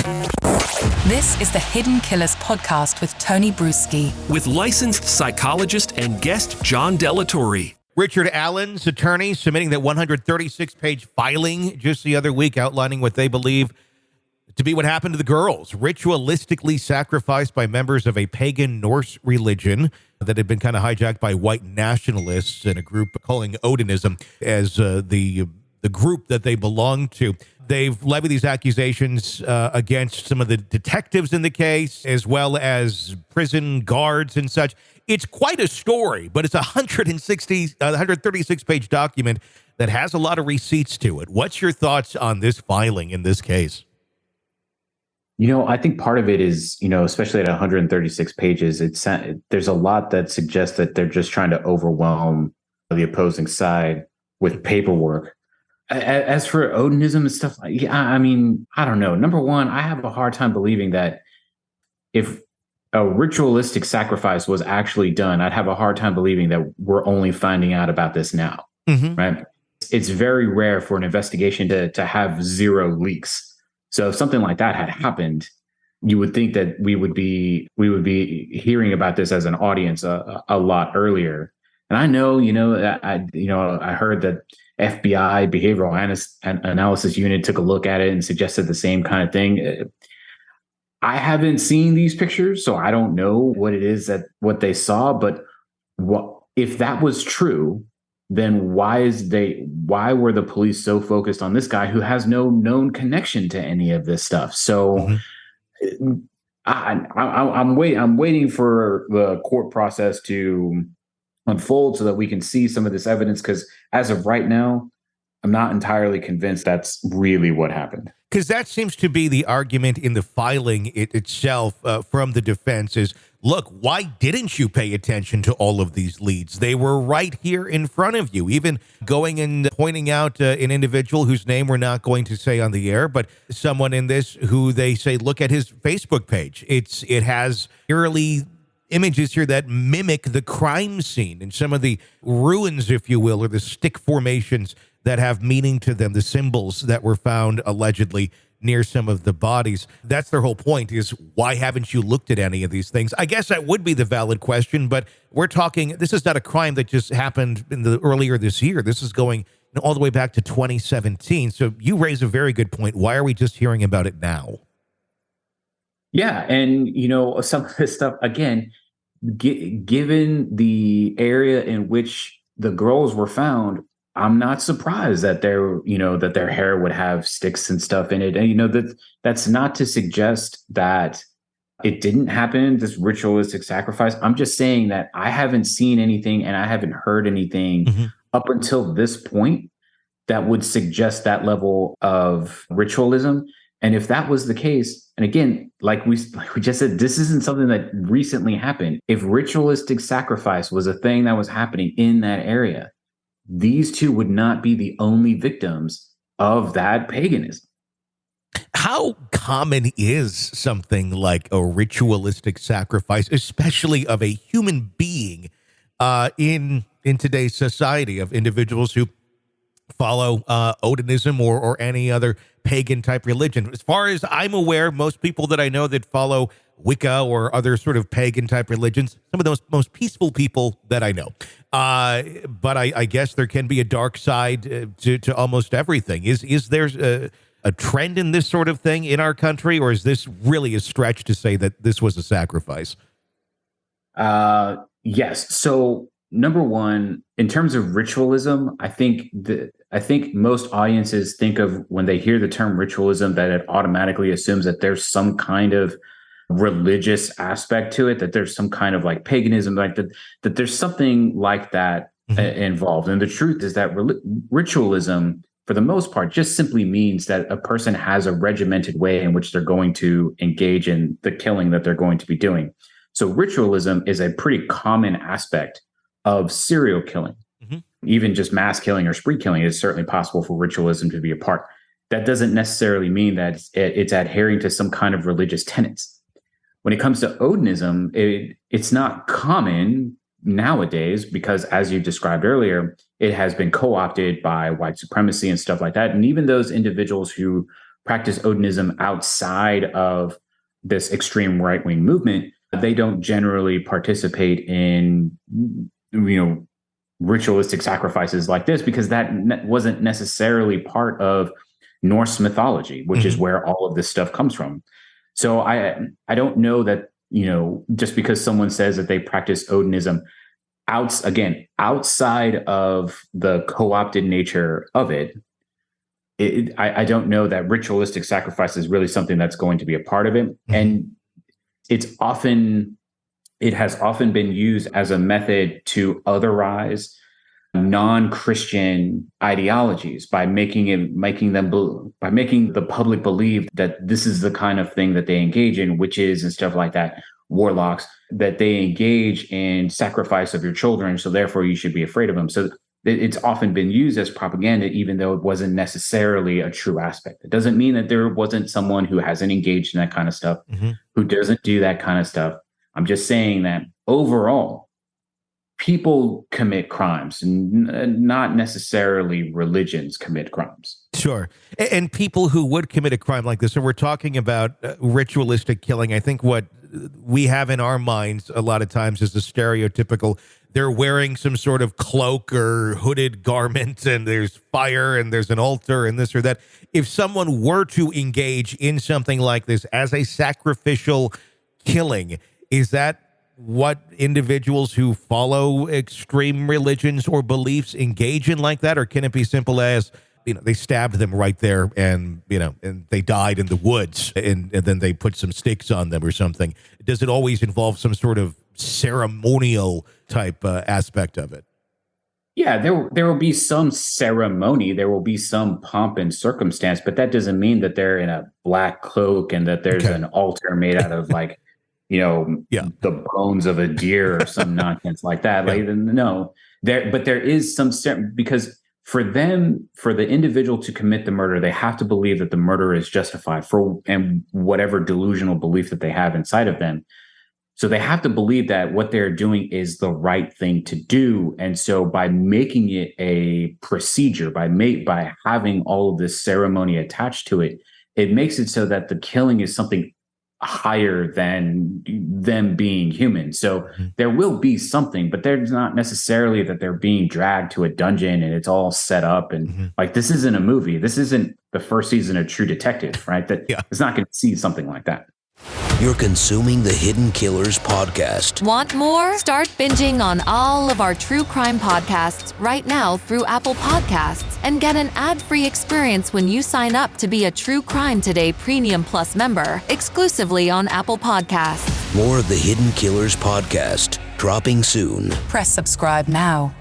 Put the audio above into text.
This is the Hidden Killers podcast with Tony Brueski. With licensed psychologist and guest John Delatorre. Richard Allen's attorney submitting that 136-page filing just the other week outlining what they believe to be what happened to the girls, ritualistically sacrificed by members of a pagan Norse religion that had been kind of hijacked by white nationalists and a group calling Odinism as the group that they belong to. They've levied these accusations against some of the detectives in the case, as well as prison guards and such. It's quite a story, but it's a 136-page document that has a lot of receipts to it. What's your thoughts on this filing in this case? I think part of it is, especially at 136 pages, there's a lot that suggests that they're just trying to overwhelm the opposing side with paperwork. As for Odinism and stuff, I don't know. Number one, I have a hard time believing that if a ritualistic sacrifice was actually done, I'd have a hard time believing that we're only finding out about this now, right? It's very rare for an investigation to have zero leaks. So if something like that had happened, you would think that we would be hearing about this as an audience a lot earlier. And I know, I heard that FBI behavioral analysis unit took a look at it and suggested the same kind of thing. I haven't seen these pictures, so I don't know what it is what they saw. But if that was true, then why were the police so focused on this guy who has no known connection to any of this stuff? So I'm waiting for the court process to unfold so that we can see some of this evidence, because as of right now, I'm not entirely convinced that's really what happened. Because that seems to be the argument in the filing itself from the defense is, look, why didn't you pay attention to all of these leads? They were right here in front of you, even going and pointing out an individual whose name we're not going to say on the air, but someone in this who they say, look at his Facebook page. It has eerily images here that mimic the crime scene and some of the ruins, if you will, or the stick formations that have meaning to them, the symbols that were found allegedly near some of the bodies. That's their whole point, is why haven't you looked at any of these things? I guess that would be the valid question, but we're talking, this is not a crime that just happened earlier this year. This is going all the way back to 2017. So you raise a very good point. Why are we just hearing about it now? Yeah. And, some of this stuff, again, given the area in which the girls were found, I'm not surprised that their hair would have sticks and stuff in it. And, that's not to suggest that it didn't happen, this ritualistic sacrifice. I'm just saying that I haven't seen anything and I haven't heard anything up until this point that would suggest that level of ritualism. And if that was the case, and again, like we just said, this isn't something that recently happened. If ritualistic sacrifice was a thing that was happening in that area, these two would not be the only victims of that paganism. How common is something like a ritualistic sacrifice, especially of a human being, in today's society, of individuals who follow Odinism or any other pagan type religion? As far as I'm aware, most people that I know that follow Wicca or other sort of pagan type religions, some of the most peaceful people that I know. But I guess there can be a dark side to almost everything. Is there a trend in this sort of thing in our country, or is this really a stretch to say that this was a sacrifice? Yes. So number one, in terms of ritualism, I think most audiences think of, when they hear the term ritualism, that it automatically assumes that there's some kind of religious aspect to it, that there's some kind of like paganism, like that there's something like that involved. And the truth is that ritualism, for the most part, just simply means that a person has a regimented way in which they're going to engage in the killing that they're going to be doing. So ritualism is a pretty common aspect of serial killing. Even just mass killing or spree killing is certainly possible for ritualism to be a part. That doesn't necessarily mean that it's adhering to some kind of religious tenets. When it comes to Odinism, it's not common nowadays because, as you described earlier, it has been co-opted by white supremacy and stuff like that. And even those individuals who practice Odinism outside of this extreme right-wing movement, they don't generally participate in, ritualistic sacrifices like this, because that wasn't necessarily part of Norse mythology, which is where all of this stuff comes from. So I don't know that, just because someone says that they practice Odinism outside of the co-opted nature of it, I don't know that ritualistic sacrifice is really something that's going to be a part of it. And it has often been used as a method to otherize non-Christian ideologies by making the public believe that this is the kind of thing that they engage in, witches and stuff like that, warlocks, that they engage in sacrifice of your children, so therefore you should be afraid of them. So it's often been used as propaganda, even though it wasn't necessarily a true aspect. It doesn't mean that there wasn't someone who hasn't engaged in that kind of stuff, who doesn't do that kind of stuff. I'm just saying that overall, people commit crimes, and not necessarily religions commit crimes. Sure. And people who would commit a crime like this, and we're talking about ritualistic killing, I think what we have in our minds a lot of times is the stereotypical, they're wearing some sort of cloak or hooded garment, and there's fire and there's an altar and this or that. If someone were to engage in something like this as a sacrificial killing, is that what individuals who follow extreme religions or beliefs engage in like that? Or can it be simple as, they stabbed them right there and they died in the woods and then they put some sticks on them or something? Does it always involve some sort of ceremonial type aspect of it? Yeah, there will be some ceremony, there will be some pomp and circumstance, but that doesn't mean that they're in a black cloak and that there's an altar made out of the bones of a deer or some nonsense like that. No, there is some because for the individual to commit the murder, they have to believe that the murder is justified and whatever delusional belief that they have inside of them. So they have to believe that what they're doing is the right thing to do. And so by making it a procedure, by having all of this ceremony attached to it, it makes it so that the killing is something higher than them being human. So there will be something, but there's not necessarily that they're being dragged to a dungeon and it's all set up. And this isn't a movie. This isn't the first season of True Detective, right? It's not going to see something like that. You're consuming the Hidden Killers podcast. Want more? Start binging on all of our true crime podcasts right now through Apple Podcasts and get an ad-free experience when you sign up to be a True Crime Today Premium Plus member exclusively on Apple Podcasts. More of the Hidden Killers podcast dropping soon. Press subscribe now.